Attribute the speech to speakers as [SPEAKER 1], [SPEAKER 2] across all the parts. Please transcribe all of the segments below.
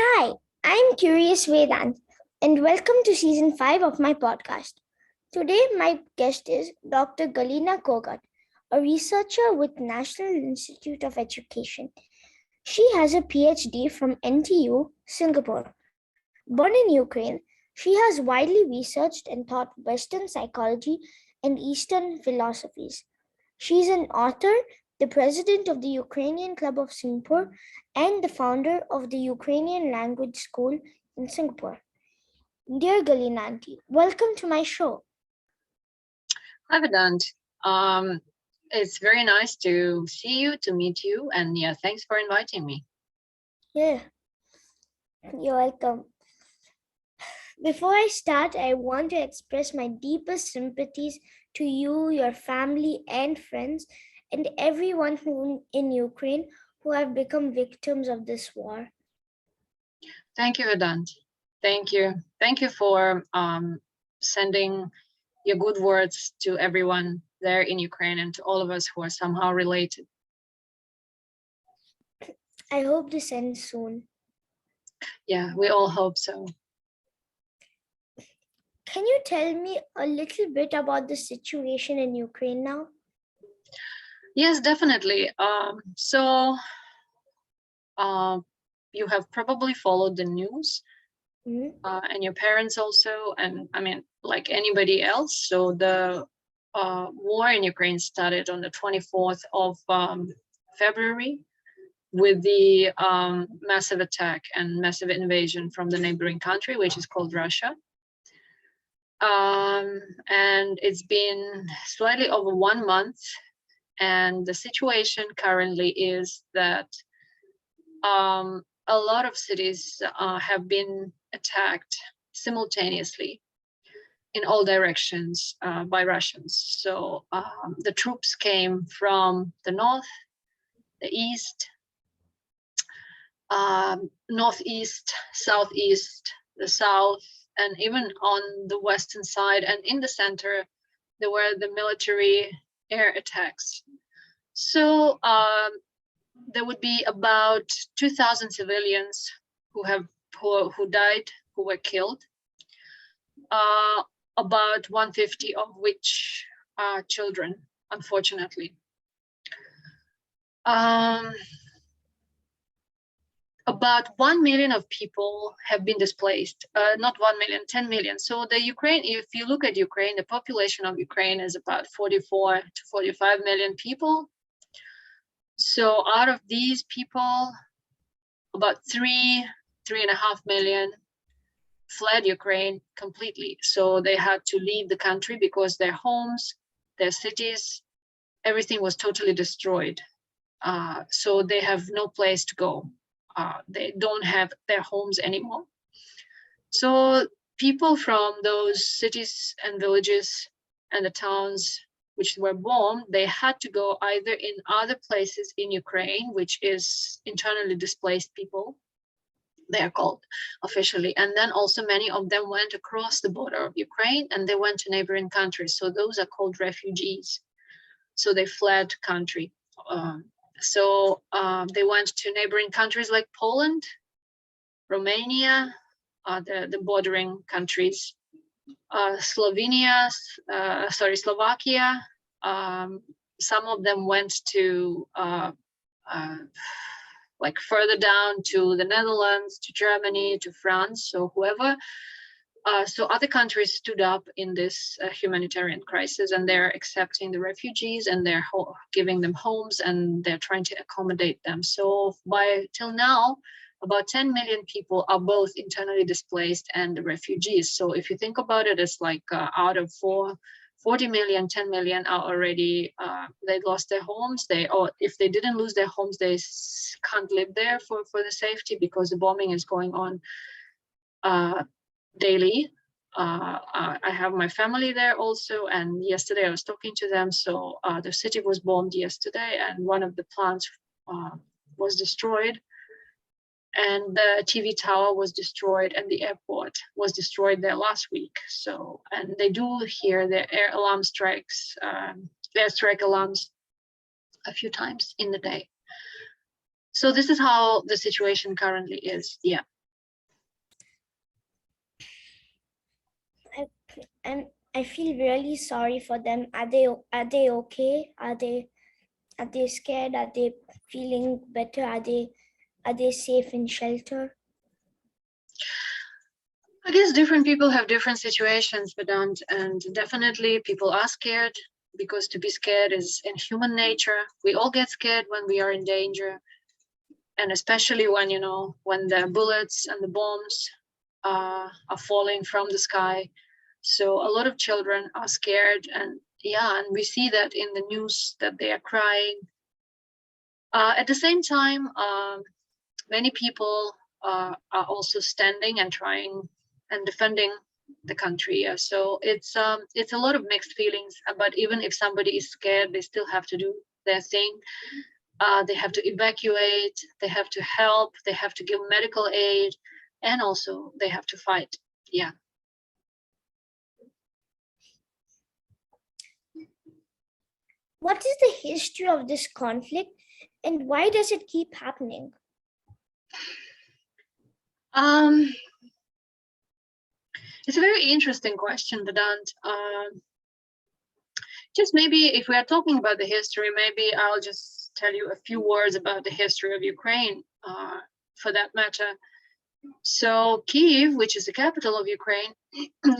[SPEAKER 1] Hi, I'm Curious Vedant, and welcome to season 5 of my podcast. Today, my guest is Dr. Galina Kogat, a researcher with National Institute of Education. She has a PhD from NTU, Singapore. Born in Ukraine, she has widely researched and taught Western psychology and Eastern philosophies. She's an author, the president of the Ukrainian Club of Singapore, and the founder of the Ukrainian Language School in Singapore. Dear Galinanti, welcome to my show.
[SPEAKER 2] Hi, Vedant. It's very nice to see you, to meet you, and yeah, thanks for inviting me.
[SPEAKER 1] Yeah, you're welcome. Before I start, I want to express my deepest sympathies to you, your family, and friends, and everyone who in Ukraine who have become victims of this war.
[SPEAKER 2] Thank you, Vedant. Thank you. Thank you for sending your good words to everyone there in Ukraine and to all of us who are somehow related.
[SPEAKER 1] I hope this ends soon.
[SPEAKER 2] Yeah, we all hope so.
[SPEAKER 1] Can you tell me a little bit about the situation in Ukraine now?
[SPEAKER 2] Yes, definitely. You have probably followed the news, and your parents also, and I mean, like anybody else. So the war in Ukraine started on the 24th of February with the massive attack and massive invasion from the neighboring country, which is called Russia. And it's been slightly over 1 month, and the situation currently is that a lot of cities have been attacked simultaneously in all directions by Russians. So the troops came from the north, the east, northeast, southeast, the south, and even on the western side and in the center, there were the military air attacks. So there would be about 2,000 civilians who died, who were killed. About 150 of which are children, unfortunately. About 1 million of people have been displaced, not 1 million, 10 million. So the Ukraine, if you look at Ukraine, the population of Ukraine is about 44 to 45 million people. So out of these people, about 3.5 million fled Ukraine completely. So they had to leave the country because their homes, their cities, everything was totally destroyed. So they have no place to go. They don't have their homes anymore. So people from those cities and villages and the towns which were bombed, they had to go either in other places in Ukraine, which is internally displaced people, they are called officially. And then also many of them went across the border of Ukraine and they went to neighboring countries. So those are called refugees. So they fled country. They went to neighboring countries like Poland, Romania, the bordering countries, Slovakia. Some of them went to like further down to the Netherlands, to Germany, to France, so whoever. So other countries stood up in this humanitarian crisis, and they're accepting the refugees and they're giving them homes and they're trying to accommodate them. So till now, about 10 million people are both internally displaced and refugees. So if you think about it, it's like out of 40 million, 10 million are already, they lost their homes. Or if they didn't lose their homes, they can't live there for the safety because the bombing is going on daily. I have my family there also, and yesterday I was talking to them. So the city was bombed yesterday, and one of the plants was destroyed, and the TV tower was destroyed, and the airport was destroyed there last week. So, and they do hear the air alarm strikes, airstrike alarms a few times in the day. So this is how the situation currently is. Yeah.
[SPEAKER 1] I feel really sorry for them. Are they okay? Are they scared? Are they feeling better? Are they safe in shelter?
[SPEAKER 2] I guess different people have different situations, Vedant, and definitely people are scared because to be scared is in human nature. We all get scared when we are in danger, and especially when when the bullets and the bombs are falling from the sky. So a lot of children are scared, and yeah, and we see that in the news that they are crying. At the same time, many people are also standing and trying and defending the country. Yeah. So it's a lot of mixed feelings. But even if somebody is scared, they still have to do their thing. They have to evacuate. They have to help. They have to give medical aid, and also they have to fight. Yeah.
[SPEAKER 1] What is the history of this conflict, and why does it keep happening?
[SPEAKER 2] It's a very interesting question, Vedant. Just maybe if we are talking about the history, maybe I'll just tell you a few words about the history of Ukraine, for that matter. So Kyiv, which is the capital of Ukraine,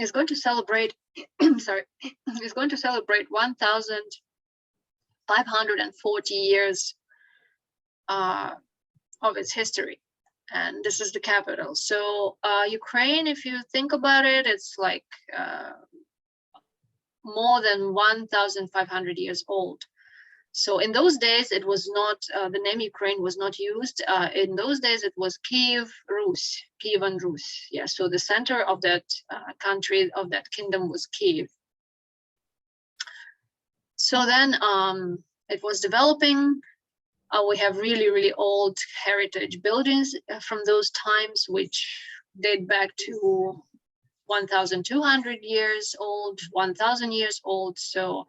[SPEAKER 2] is going to celebrate, sorry, is going to celebrate 1,540 years of its history. And this is the capital. So Ukraine, if you think about it, it's like more than 1,500 years old. So in those days, it was not, the name Ukraine was not used. In those days, it was Kiev Rus, Kievan Rus. Yeah, so the center of that country, of that kingdom was Kiev. So then it was developing. We have really, really old heritage buildings from those times, which date back to 1,200 years old, 1,000 years old. So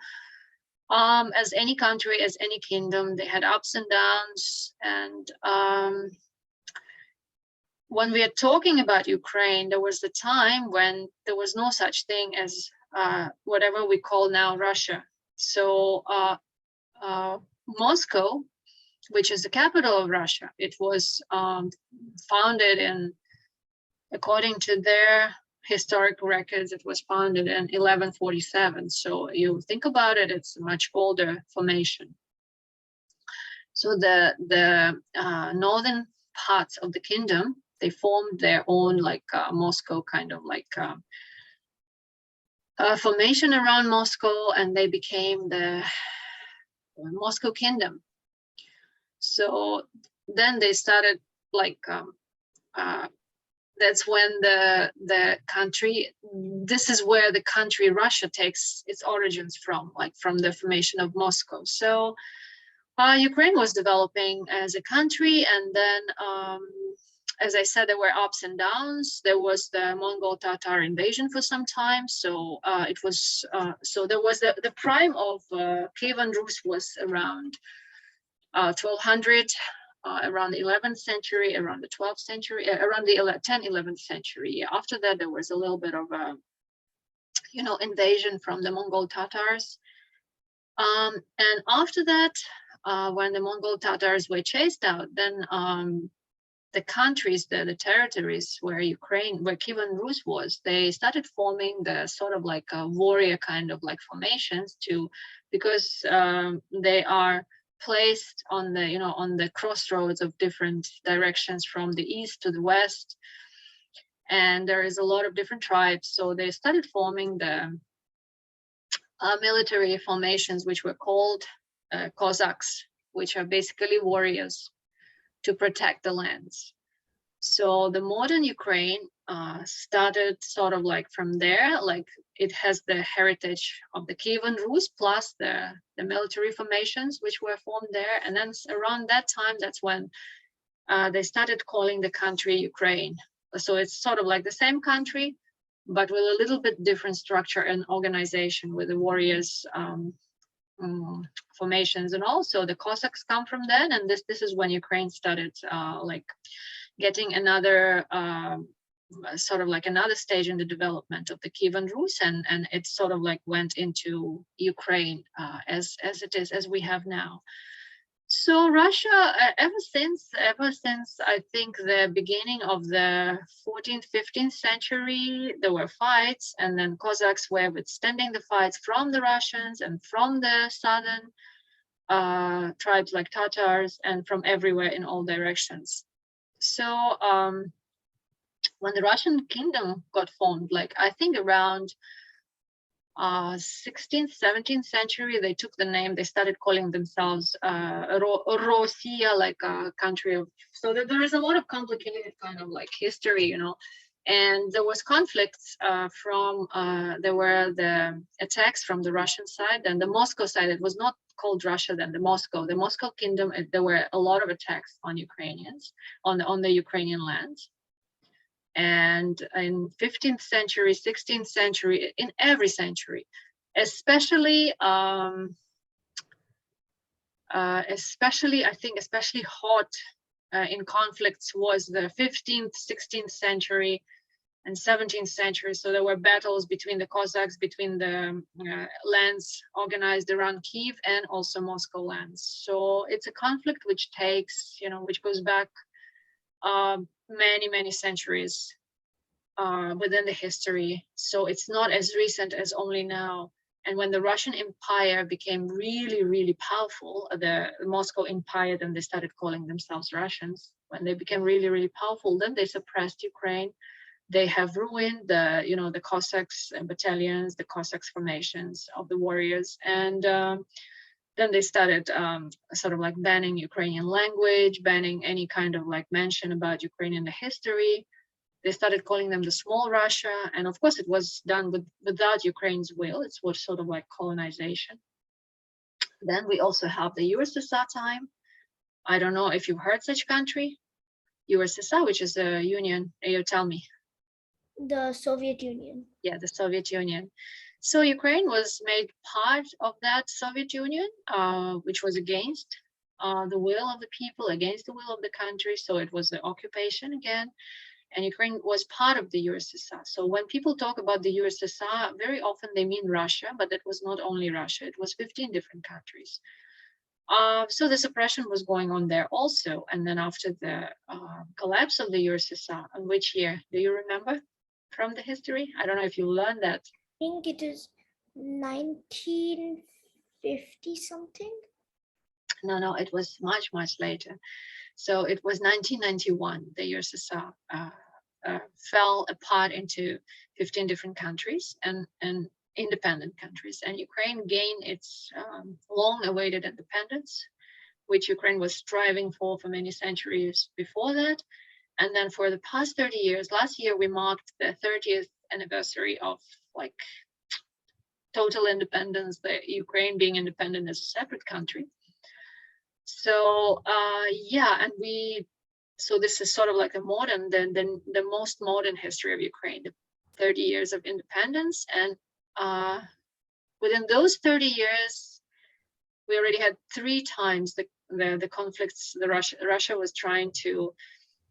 [SPEAKER 2] as any country, as any kingdom, they had ups and downs. And when we are talking about Ukraine, there was the time when there was no such thing as whatever we call now Russia. So Moscow, which is the capital of Russia, it was founded in, according to their historic records, it was founded in 1147. So you think about it, it's a much older formation. So the northern parts of the kingdom, they formed their own like Moscow kind of like formation around Moscow, and they became the Moscow Kingdom. So then they started like that's when the country, this is where the country Russia takes its origins from, like from the formation of Moscow. So Ukraine was developing as a country, and then as I said, there were ups and downs. There was the Mongol Tatar invasion for some time. So it was so there was the prime of Kievan Rus was around 1200. Around the 11th century, around the 12th century, around the 11th century. After that, there was a little bit of a, invasion from the Mongol Tatars. And after that, when the Mongol Tatars were chased out, then the countries, the territories where Kievan Rus was, they started forming the sort of like a warrior kind of like formations because they are placed on the on the crossroads of different directions from the east to the west, and there is a lot of different tribes, so they started forming the military formations, which were called Cossacks, which are basically warriors to protect the lands. So the modern Ukraine started sort of like from there, like it has the heritage of the Kievan Rus plus the military formations which were formed there. And then around that time, that's when they started calling the country Ukraine. So it's sort of like the same country, but with a little bit different structure and organization with the warriors formations. And also the Cossacks come from then, and this is when Ukraine started like getting another sort of like another stage in the development of the Kievan Rus, and it sort of like went into Ukraine as it is, as we have now. So Russia, ever since I think the beginning of the 14th, 15th century, there were fights, and then Cossacks were withstanding the fights from the Russians and from the southern tribes like Tatars, and from everywhere in all directions. So when the Russian kingdom got formed, like I think around 16th, 17th century, they took the name, they started calling themselves Rossiya, like a country of, so there is a lot of complicated kind of like history, you know, and there was conflicts there were the attacks from the Russian side and the Moscow side. It was not called Russia then, the Moscow kingdom. There were a lot of attacks on Ukrainians, on the Ukrainian lands. And in 15th century, 16th century, in every century, especially I think especially hot in conflicts was the 15th, 16th century and 17th century. So there were battles between the Cossacks, between the lands organized around Kiev and also Moscow lands. So it's a conflict which takes, you know, which goes back many centuries within the history. So it's not as recent as only now. And when the Russian Empire became really powerful, the Moscow Empire, then they started calling themselves Russians. When they became really powerful, then they suppressed Ukraine. They have ruined the, you know, the Cossacks battalions, the Cossacks formations of the warriors, and then they started sort of like banning Ukrainian language, banning any kind of like mention about Ukrainian history. They started calling them the small Russia. And of course, it was done without Ukraine's will. It was sort of like colonization. Then we also have the USSR time. I don't know if you've heard such country, USSR, which is a union. You tell me.
[SPEAKER 1] The Soviet Union.
[SPEAKER 2] Yeah, the Soviet Union. So Ukraine was made part of that Soviet Union, which was against the will of the people, against the will of the country. So it was the occupation again. And Ukraine was part of the USSR. So when people talk about the USSR, very often they mean Russia, but it was not only Russia, it was 15 different countries. So the suppression was going on there also. And then after the collapse of the USSR, in which year, do you remember from the history? I don't know if you learned that.
[SPEAKER 1] I think it is 1950 something.
[SPEAKER 2] No, it was much later. So it was 1991, the USSR fell apart into 15 different countries and independent countries. And Ukraine gained its long-awaited independence, which Ukraine was striving for many centuries before that. And then for the past 30 years, last year we marked the 30th anniversary of like total independence, the Ukraine being independent as a separate country. So yeah, and so this is sort of like the most modern history of Ukraine, the 30 years of independence. And within those 30 years, we already had 3 times the conflicts. Russia was trying to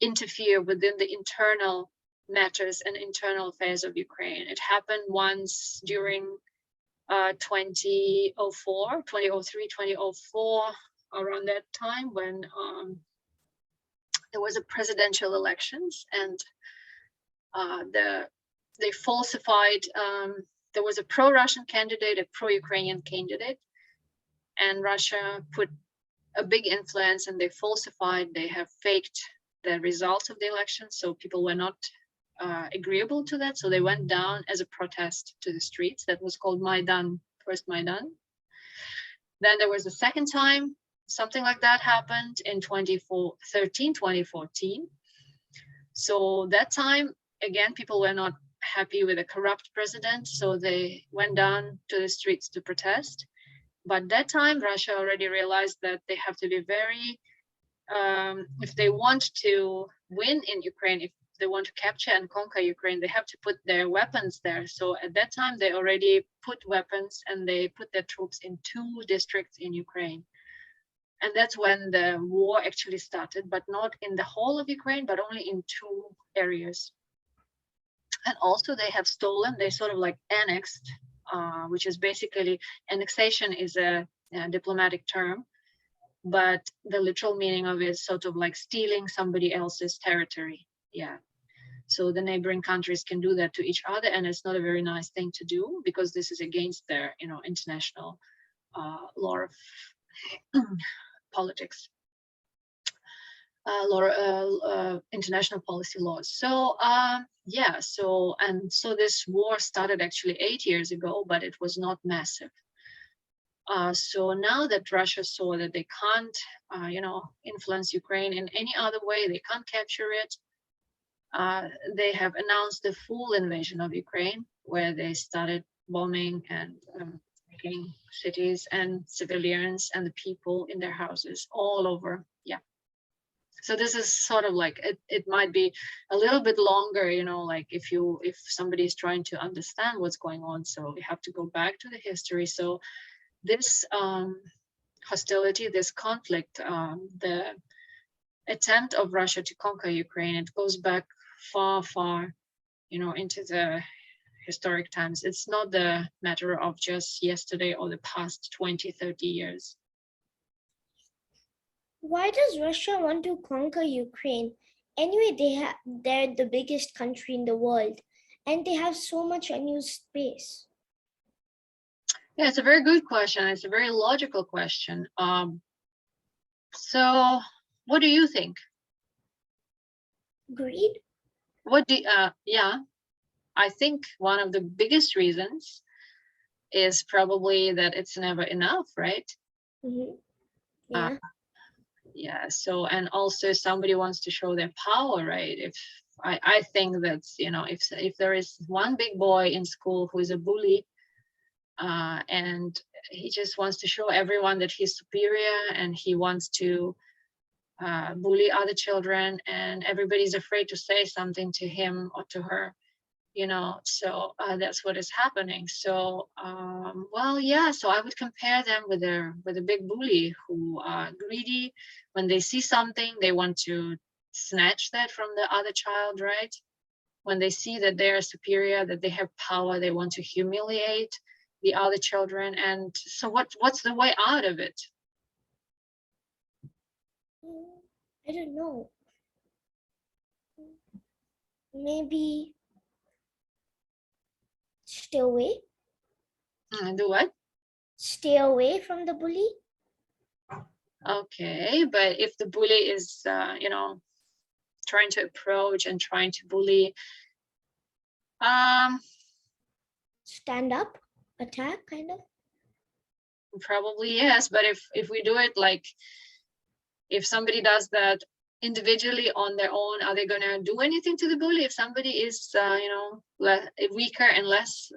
[SPEAKER 2] interfere within the internal matters and internal affairs of Ukraine. It happened once during 2003, 2004, around that time when there was a presidential elections, and they falsified. There was a pro-Russian candidate, a pro-Ukrainian candidate, and Russia put a big influence, and they falsified. They have faked the results of the election, so people were not agreeable to that. So they went down as a protest to the streets. That was called Maidan, first Maidan. Then there was a second time something like that happened in 2014. So that time, again, people were not happy with a corrupt president, so they went down to the streets to protest. But that time, Russia already realized that they have to be very, if they want to win in Ukraine, if they want to capture and conquer Ukraine, they have to put their weapons there. So at that time, they already put weapons and they put their troops in 2 districts in Ukraine. And that's when the war actually started, but not in the whole of Ukraine, but only in 2 areas. And also they have stolen, they sort of like annexed, which is basically, annexation is a diplomatic term, but the literal meaning of it is sort of like stealing somebody else's territory. Yeah. So the neighboring countries can do that to each other, and it's not a very nice thing to do, because this is against their, international law of politics, international policy laws. So yeah, so this war started actually 8 years ago, but it was not massive. So now that Russia saw that they can't, influence Ukraine in any other way, they can't capture it. They have announced the full invasion of Ukraine, where they started bombing and taking cities and civilians and the people in their houses all over. Yeah. So this is sort of like, it might be a little bit longer, like if somebody is trying to understand what's going on. So we have to go back to the history. So this hostility, this conflict, the attempt of Russia to conquer Ukraine, it goes back far, far, into the historic times. It's not the matter of just yesterday or the past 20, 30 years.
[SPEAKER 1] Why does Russia want to conquer Ukraine? Anyway, they're the biggest country in the world, and they have so much unused space.
[SPEAKER 2] Yeah, it's a very good question. It's a very logical question. So what do you think?
[SPEAKER 1] Greed?
[SPEAKER 2] Yeah, I think one of the biggest reasons is probably that it's never enough, right?
[SPEAKER 1] Mm-hmm. Yeah.
[SPEAKER 2] Yeah, so, and also somebody wants to show their power, right? If I think that's, if there is one big boy in school who is a bully, and he just wants to show everyone that he's superior, and he wants to bully other children, and everybody's afraid to say something to him or to her, so that's what is happening. So well, yeah, so I would compare them with a big bully who are greedy. When they see something, they want to snatch that from the other child, right? When they see that they are superior, that they have power, they want to humiliate the other children. And so what's the way out of it?
[SPEAKER 1] I don't know. Maybe stay away?
[SPEAKER 2] Do what?
[SPEAKER 1] Stay away from the bully?
[SPEAKER 2] Okay, but if the bully is, trying to approach and trying to bully,
[SPEAKER 1] Stand up? Attack, kind of?
[SPEAKER 2] probably yes. But if we do it like, if somebody does that individually on their own, are they gonna do anything to the bully? If somebody is, weaker and less,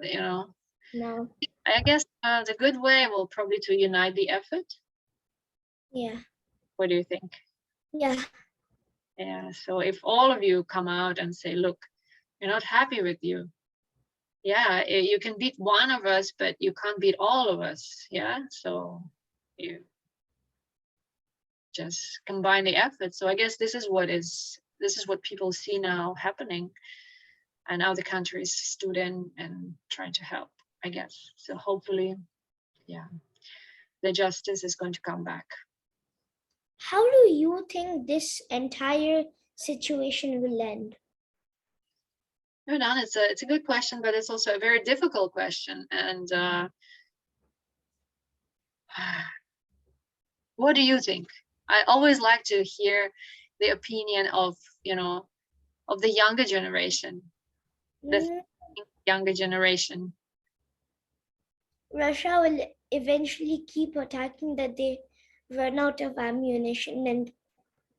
[SPEAKER 1] No.
[SPEAKER 2] I guess the good way will probably to unite the effort.
[SPEAKER 1] Yeah.
[SPEAKER 2] What do you think?
[SPEAKER 1] Yeah.
[SPEAKER 2] Yeah. So if all of you come out and say, look, we're not happy with you. Yeah, you can beat one of us, but you can't beat all of us. Yeah. So you just combine the effort. So I guess this is what people see now happening. And now the country is stood in and trying to help, I guess. So hopefully, yeah, the justice is going to come back.
[SPEAKER 1] How do you think this entire situation will end?
[SPEAKER 2] No, Dan, it's a good question, but it's also a very difficult question. And what do you think? I always like to hear the opinion of, of the younger generation, the younger generation.
[SPEAKER 1] Russia will eventually keep attacking that they run out of ammunition and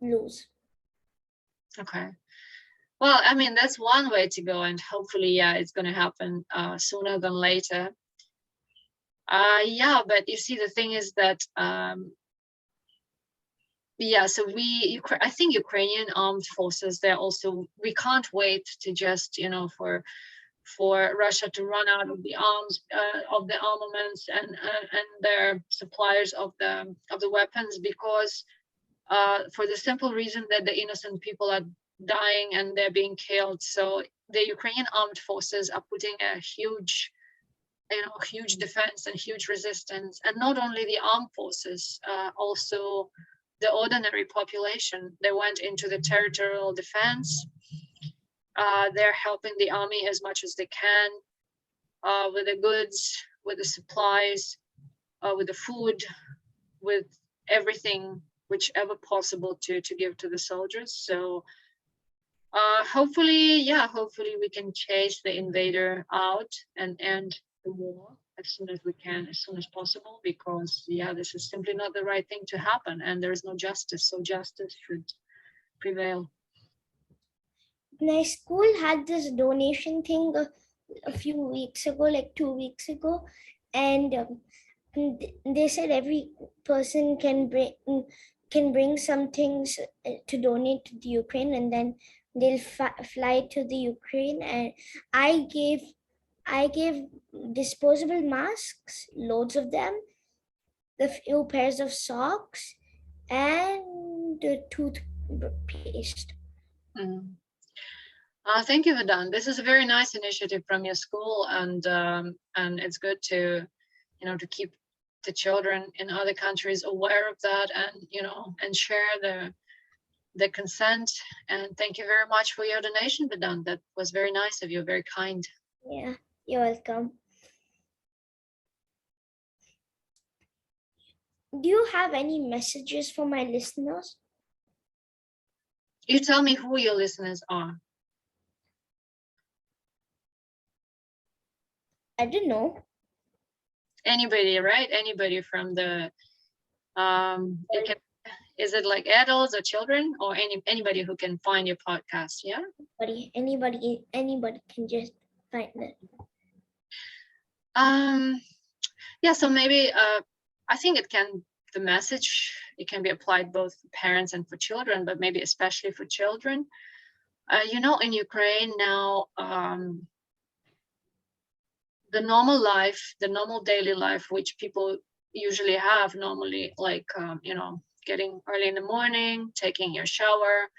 [SPEAKER 1] lose.
[SPEAKER 2] Okay. Well, I mean, that's one way to go, and hopefully, yeah, it's going to happen sooner than later. Yeah, but you see, the thing is that, yeah, so I think Ukrainian armed forces, we can't wait to just, for Russia to run out of the armaments and their suppliers of the weapons, because for the simple reason that the innocent people are dying and they're being killed. So the Ukrainian armed forces are putting a huge, huge defense and huge resistance. And not only the armed forces, also the ordinary population. They went into the territorial defense. They're helping the army as much as they can with the goods, with the supplies, with the food, with everything whichever possible to give to the soldiers. So hopefully we can chase the invader out and end the war as soon as we can, as soon as possible, because this is simply not the right thing to happen, and there is no justice, so justice should prevail.
[SPEAKER 1] My school had this donation thing a few weeks ago, like 2 weeks ago, and they said every person can bring some things to donate to the Ukraine, and then they'll fly to the Ukraine. And I gave disposable masks, loads of them, the few pairs of socks, and the toothpaste.
[SPEAKER 2] Mm. Thank you, Vedan. This is a very nice initiative from your school, and it's good to keep the children in other countries aware of that, and share the consent. And thank you very much for your donation, Vedan. That was very nice of you, very kind.
[SPEAKER 1] Yeah, you're welcome. Do you have any messages for my listeners?
[SPEAKER 2] You tell me who your listeners are.
[SPEAKER 1] I don't know.
[SPEAKER 2] Anybody, right? Anybody from the is it like adults or children, or anybody who can find your podcast? Yeah,
[SPEAKER 1] anybody can just find it.
[SPEAKER 2] Yeah, so maybe I think the message, it can be applied both for parents and for children, but maybe especially for children. In Ukraine now, the normal daily life, which people usually have normally, like, getting early in the morning, taking your shower,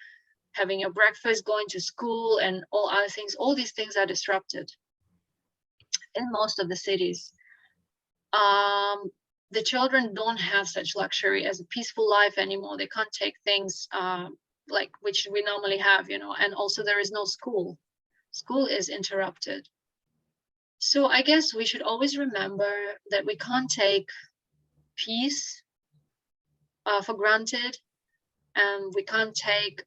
[SPEAKER 2] having your breakfast, going to school, and all other things, all these things are disrupted in most of the cities. The children don't have such luxury as a peaceful life anymore. They can't take things like which we normally have, and also there is no school. School is interrupted. So I guess we should always remember that we can't take peace for granted, and we can't take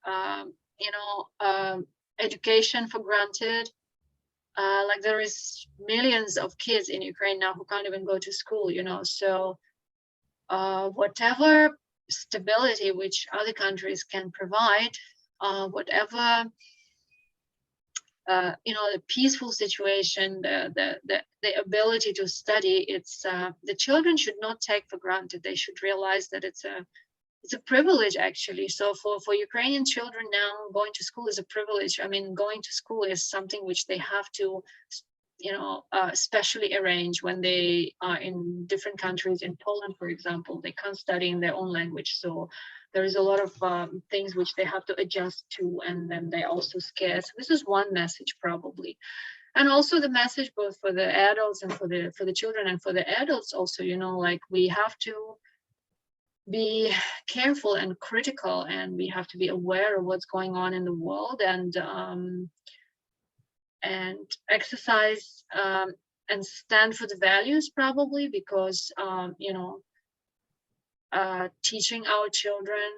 [SPEAKER 2] education for granted. Like, there is millions of kids in Ukraine now who can't even go to school, so whatever stability which other countries can provide, whatever the peaceful situation, the ability to study, it's the children should not take for granted. They should realize that it's a privilege, actually. So for Ukrainian children now, going to school is a privilege. I mean, going to school is something which they have to specially arrange when they are in different countries. In Poland, for example, they can't study in their own language, so there is a lot of things which they have to adjust to, and then they're also scared. So this is one message, probably. And also the message both for the adults and for the children and for the adults also, like, we have to be careful and critical, and we have to be aware of what's going on in the world, and exercise and stand for the values, probably, because teaching our children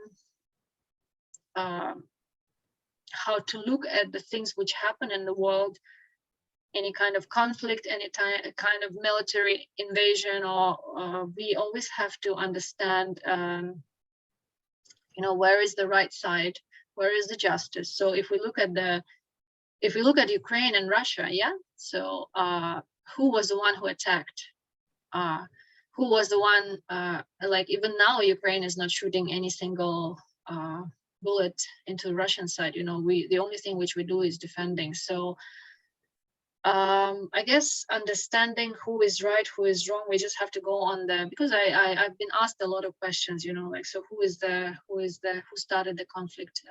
[SPEAKER 2] how to look at the things which happen in the world, any kind of conflict, any kind of military invasion, or we always have to understand where is the right side, where is the justice. So if we look at Ukraine and Russia, so who was the one who attacked? Who was the one, like, even now Ukraine is not shooting any single bullet into the Russian side. The only thing which we do is defending. So I guess understanding who is right, who is wrong, we just have to go on because I've been asked a lot of questions, like, so who started the conflict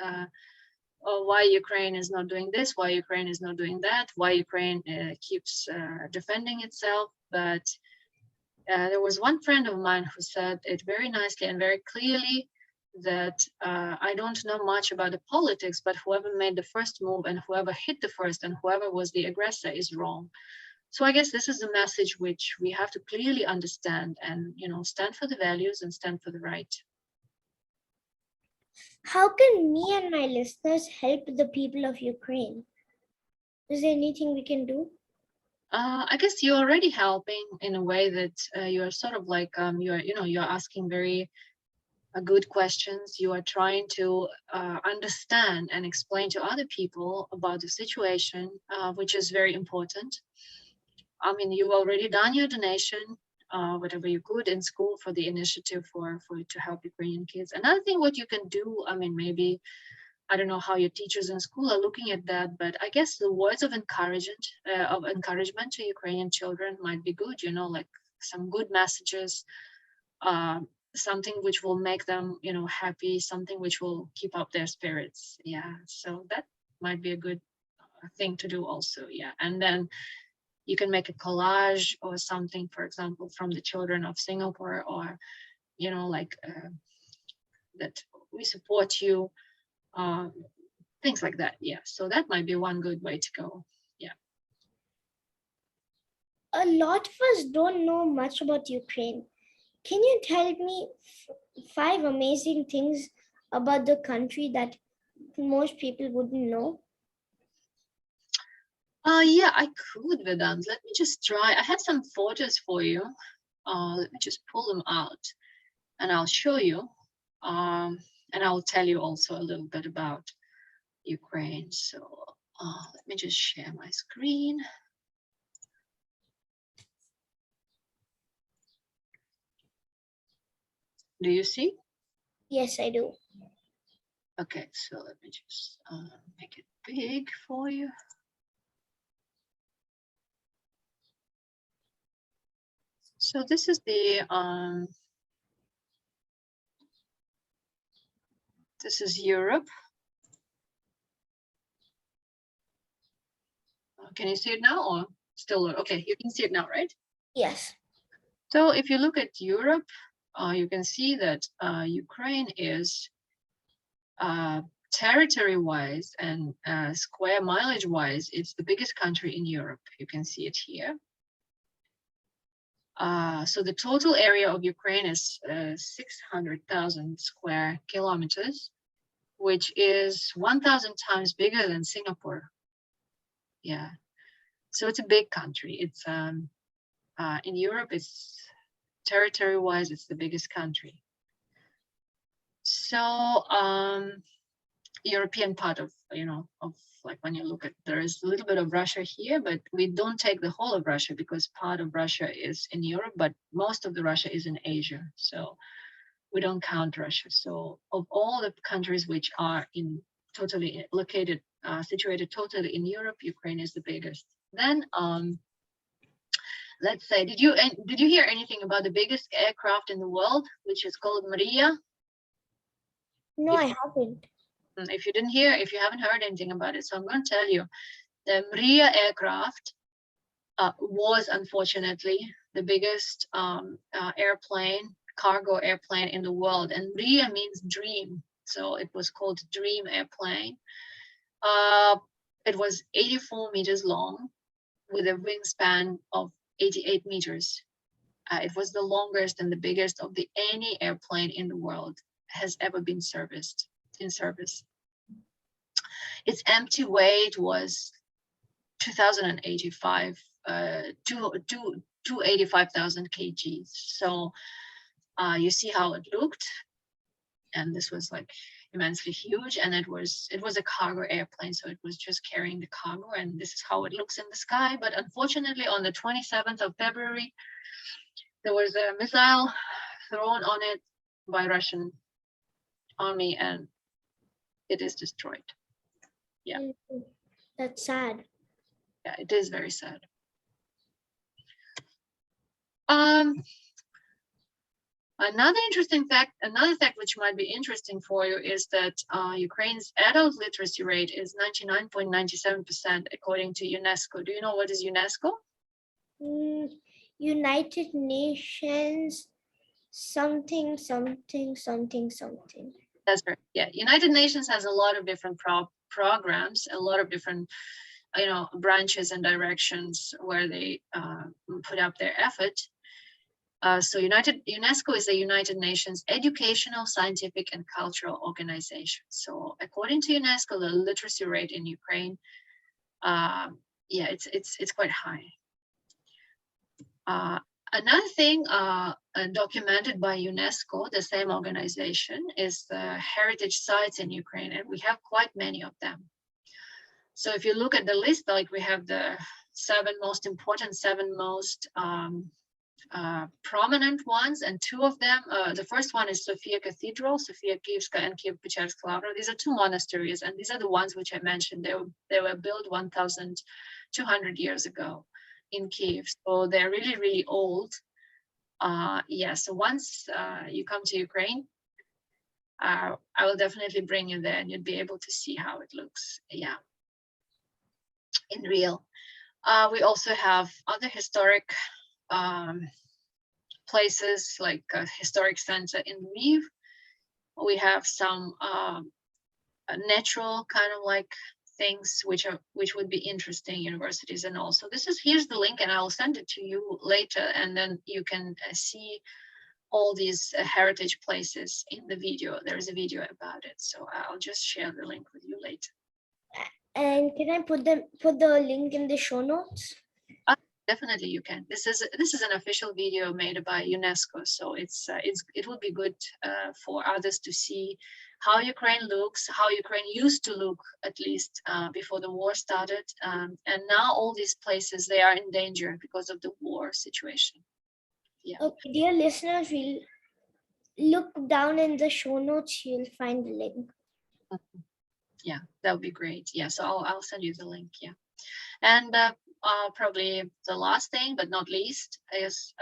[SPEAKER 2] why Ukraine is not doing this, why Ukraine is not doing that, why Ukraine keeps defending itself. But there was one friend of mine who said it very nicely and very clearly that I don't know much about the politics, but whoever made the first move and whoever hit the first and whoever was the aggressor is wrong. So I guess this is a message which we have to clearly understand and, stand for the values and stand for the right.
[SPEAKER 1] How can me and my listeners help the people of Ukraine? Is there anything we can do?
[SPEAKER 2] I guess you're already helping in a way that you're sort of like you're asking very good questions. You are trying to understand and explain to other people about the situation, which is very important. I mean, you've already done your donation, whatever you could in school for the initiative for to help Ukrainian kids. Another thing, what you can do, I mean, maybe I don't know how your teachers in school are looking at that, but I guess the words of encouragement to Ukrainian children might be good. Like some good messages, something which will make them, happy, something which will keep up their spirits. Yeah, so that might be a good thing to do also. Yeah, and then you can make a collage or something, for example, from the children of Singapore, or like that we support you, things like that. Yeah, so that might be one good way to go. Yeah,
[SPEAKER 1] A lot of us don't know much about Ukraine. Can you tell me 5 amazing things about the country that most people wouldn't know?
[SPEAKER 2] yeah, I could, Vedant. Let me just try. I have some photos for you. Let me just pull them out and I'll show you. And I'll tell you also a little bit about Ukraine. So let me just share my screen. Do you see?
[SPEAKER 1] Yes, I do.
[SPEAKER 2] Okay, so let me just make it big for you. So this is this is Europe. Can you see it now or still? Okay, you can see it now, right?
[SPEAKER 1] Yes.
[SPEAKER 2] So if you look at Europe, you can see that Ukraine is territory-wise and square mileage-wise, it's the biggest country in Europe. You can see it here. So the total area of Ukraine is 600,000 square kilometers, which is 1,000 times bigger than Singapore. Yeah, so it's a big country. It's in Europe, it's territory-wise, it's the biggest country. So European part of, of like when you look at, there is a little bit of Russia here, but we don't take the whole of Russia because part of Russia is in Europe, but most of the Russia is in Asia. So we don't count Russia. So of all the countries which are totally located, situated totally in Europe, Ukraine is the biggest. Then let's say, did you hear anything about the biggest aircraft in the world, which is called Mriya?
[SPEAKER 1] No, I haven't.
[SPEAKER 2] If you haven't heard anything about it, so I'm going to tell you, the Mriya aircraft was unfortunately the biggest cargo airplane in the world, and Mriya means dream, so it was called Dream Airplane. It was 84 meters long with a wingspan of 88 meters. It was the longest and the biggest of any airplane in the world has ever been in service. Its empty weight was 285,000 kgs. So you see how it looked, and this was like immensely huge, and it was a cargo airplane, so it was just carrying the cargo, and this is how it looks in the sky. But unfortunately, on the 27th of February, there was a missile thrown on it by Russian army, and it is destroyed. Yeah.
[SPEAKER 1] That's sad.
[SPEAKER 2] Yeah, it is very sad. Another fact which might be interesting for you is that Ukraine's adult literacy rate is 99.97% according to UNESCO. Do you know what is UNESCO?
[SPEAKER 1] United Nations something.
[SPEAKER 2] That's right. Yeah, United Nations has a lot of different programs, a lot of different branches and directions where they put up their effort. So UNESCO is the United Nations educational, scientific, and cultural organization. So according to UNESCO, the literacy rate in Ukraine, it's quite high. Another thing documented by UNESCO, the same organization, is the heritage sites in Ukraine, and we have quite many of them. So if you look at the list, like we have the seven most prominent ones, and two of them, the first one is Sofia Cathedral, Sofia Kievska and Kiev-Pechersk Lavra. These are two monasteries, and these are the ones which I mentioned. They were built 1,200 years ago in Kiev, so they're really, really old. So once you come to Ukraine, I will definitely bring you there, and you'd be able to see how it looks, in real. We also have other historic places, like a historic center in Lviv. We have some natural kind of like things which would be interesting, universities and all. So here's the link, and I'll send it to you later, and then you can see all these heritage places in the video. There's a video about it, so I'll just share the link with you later.
[SPEAKER 1] And can I put the link in the show notes?
[SPEAKER 2] Definitely you can. This is an official video made by UNESCO, so it would be good for others to see how Ukraine looks, how Ukraine used to look, at least before the war started, and now all these places, they are in danger because of the war situation. Yeah.
[SPEAKER 1] Okay, dear listeners, we'll look down in the show notes. You'll find the link.
[SPEAKER 2] Yeah, that would be great. Yeah, so I'll send you the link. Yeah, and probably the last thing, but not least, is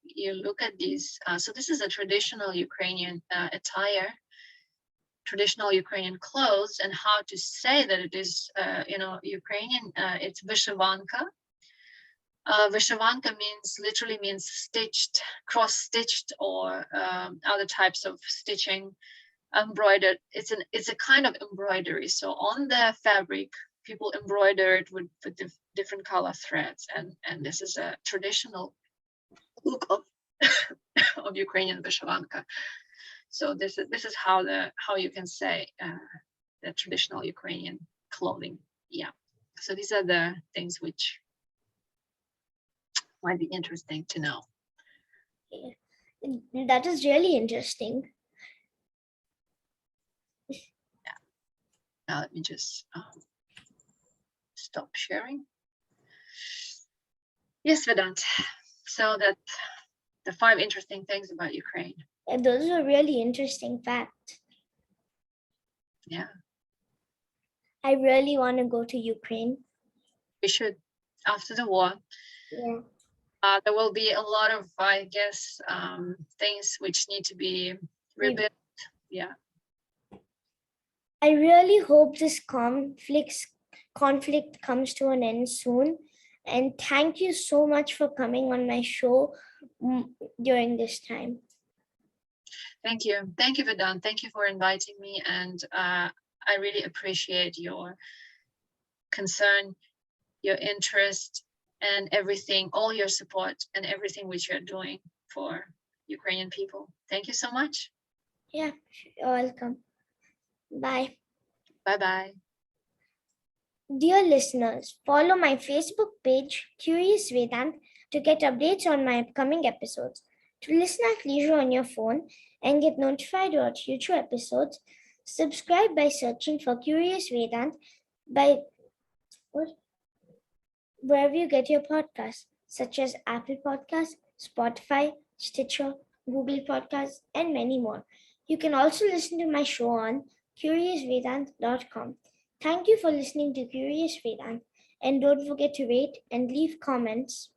[SPEAKER 2] you look at these. So this is a traditional Ukrainian attire, traditional Ukrainian clothes, and how to say that it is, Ukrainian. It's vyshivanka. Vyshivanka literally means stitched, cross-stitched, or other types of stitching, embroidered. It's a kind of embroidery. So on the fabric, people embroider it with different color threads, and this is a traditional look of of Ukrainian vyshivanka. So this is how you can say the traditional Ukrainian clothing. Yeah. So these are the things which might be interesting to know.
[SPEAKER 1] Yeah. That is really interesting.
[SPEAKER 2] Yeah. Now let me just stop sharing. Yes, Vedant. So that the 5 interesting things about Ukraine.
[SPEAKER 1] Yeah, those are really interesting facts.
[SPEAKER 2] Yeah.
[SPEAKER 1] I really want to go to Ukraine.
[SPEAKER 2] We should, after the war.
[SPEAKER 1] Yeah.
[SPEAKER 2] There will be a lot of, I guess, things which need to be rebuilt. Yeah.
[SPEAKER 1] I really hope this conflict comes to an end soon. And thank you so much for coming on my show during this time.
[SPEAKER 2] Thank you. Thank you, Vedant. Thank you for inviting me. And I really appreciate your concern, your interest, and everything, all your support and everything which you're doing for Ukrainian people. Thank you so much.
[SPEAKER 1] Yeah, you're welcome. Bye.
[SPEAKER 2] Bye-bye.
[SPEAKER 1] Dear listeners, follow my Facebook page, Curious Vedant, to get updates on my upcoming episodes. To listen at leisure on your phone and get notified about future episodes, subscribe by searching for Curious Vedant wherever you get your podcasts, such as Apple Podcasts, Spotify, Stitcher, Google Podcasts, and many more. You can also listen to my show on CuriousVedant.com. Thank you for listening to Curious Vedant, and don't forget to rate and leave comments.